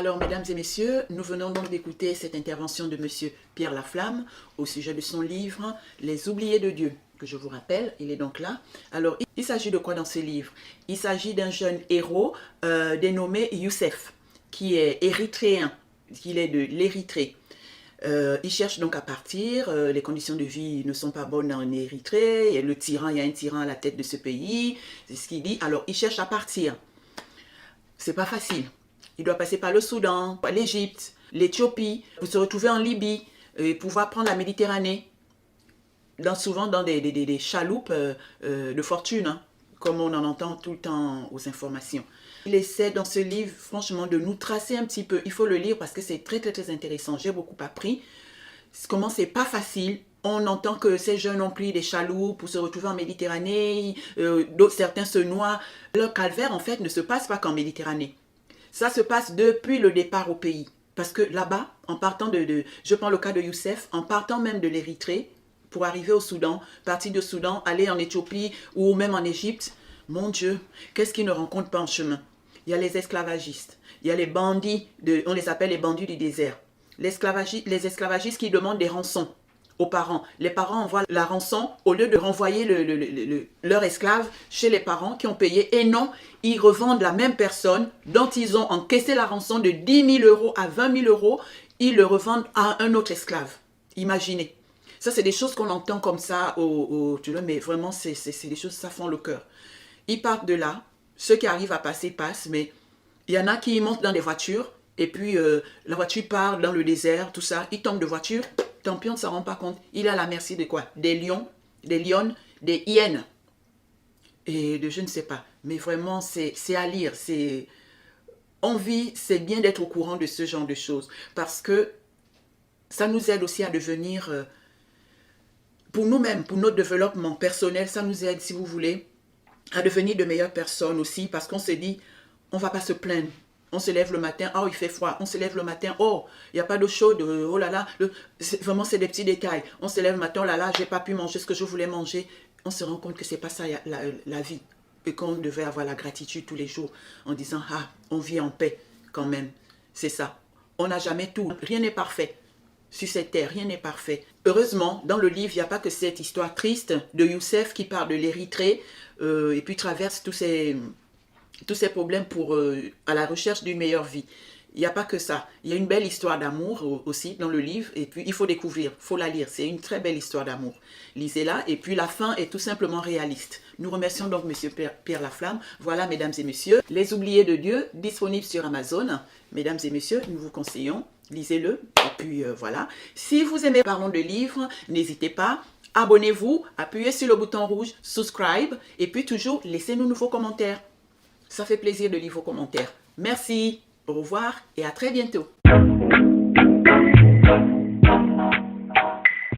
Alors, mesdames et messieurs, nous venons donc d'écouter cette intervention de monsieur Pierre Laflamme au sujet de son livre « Les oubliés de Dieu », que je vous rappelle, il est donc là. Alors, il s'agit de quoi dans ce livre? Il s'agit d'un jeune héros dénommé Youssef, qui est érythréen, qui est de l'Érythrée. Il cherche donc à partir, les conditions de vie ne sont pas bonnes en Érythrée, et il y a un tyran à la tête de ce pays, c'est ce qu'il dit. Alors, il cherche à partir. C'est pas facile. Il doit passer par le Soudan, l'Égypte, l'Éthiopie, pour se retrouver en Libye, et pouvoir prendre la Méditerranée, souvent dans des chaloupes de fortune, hein, comme on en entend tout le temps aux informations. Il essaie dans ce livre, franchement, de nous tracer un petit peu. Il faut le lire parce que c'est très, très, très intéressant. J'ai beaucoup appris. Comment c'est pas facile. On entend que ces jeunes ont pris des chaloupes pour se retrouver en Méditerranée. Certains se noient. Leur calvaire, en fait, ne se passe pas qu'en Méditerranée. Ça se passe depuis le départ au pays. Parce que là-bas, en partant je prends le cas de Youssef, en partant même de l'Érythrée, pour arriver au Soudan, partir du Soudan, aller en Éthiopie ou même en Égypte, mon Dieu, qu'est-ce qu'ils ne rencontrent pas en chemin? Il y a les esclavagistes, il y a les bandits, on les appelle les bandits du désert. Les esclavagistes qui demandent des rançons aux parents. Les parents envoient la rançon au lieu de renvoyer leur esclave chez les parents qui ont payé. Et non, ils revendent la même personne dont ils ont encaissé la rançon de 10 000 € à 20 000 €. Ils le revendent à un autre esclave. Imaginez. Ça, c'est des choses qu'on entend comme ça, mais vraiment, c'est des choses, ça fend le cœur. Ils partent de là. Ceux qui arrivent à passer passent, mais il y en a qui montent dans des voitures, et puis la voiture part dans le désert, tout ça. Ils tombent de voiture, tant pis, on ne s'en rend pas compte. Il est à la merci de quoi? Des lions, des lionnes, des hyènes. Et de je ne sais pas. Mais vraiment, c'est à lire. C'est bien d'être au courant de ce genre de choses. Parce que ça nous aide aussi à devenir, pour nous-mêmes, pour notre développement personnel, ça nous aide, si vous voulez, à devenir de meilleures personnes aussi, parce qu'on se dit, on ne va pas se plaindre. On se lève le matin, oh il fait froid. On se lève le matin, oh il n'y a pas d'eau chaude, oh là là. Vraiment c'est des petits détails. On se lève le matin, oh là là, j'ai pas pu manger ce que je voulais manger. On se rend compte que c'est pas ça la vie. Et qu'on devait avoir la gratitude tous les jours en disant, ah, on vit en paix quand même. C'est ça. On n'a jamais tout. Rien n'est parfait. Sur cette terre, rien n'est parfait. Heureusement, dans le livre, il n'y a pas que cette histoire triste de Youssef qui part de l'Érythrée et puis traverse tous ces problèmes à la recherche d'une meilleure vie. Il n'y a pas que ça. Il y a une belle histoire d'amour aussi dans le livre. Et puis, il faut découvrir, il faut la lire. C'est une très belle histoire d'amour. Lisez-la. Et puis, la fin est tout simplement réaliste. Nous remercions donc M. Pierre Laflamme. Voilà, mesdames et messieurs, Les Oubliés de Dieu, disponible sur Amazon. Mesdames et messieurs, nous vous conseillons. Lisez-le. Et puis, voilà. Si vous aimez Parlons de livres, n'hésitez pas. Abonnez-vous, appuyez sur le bouton rouge, subscribe. Et puis, toujours, laissez-nous vos commentaires. Ça fait plaisir de lire vos commentaires. Merci, au revoir et à très bientôt.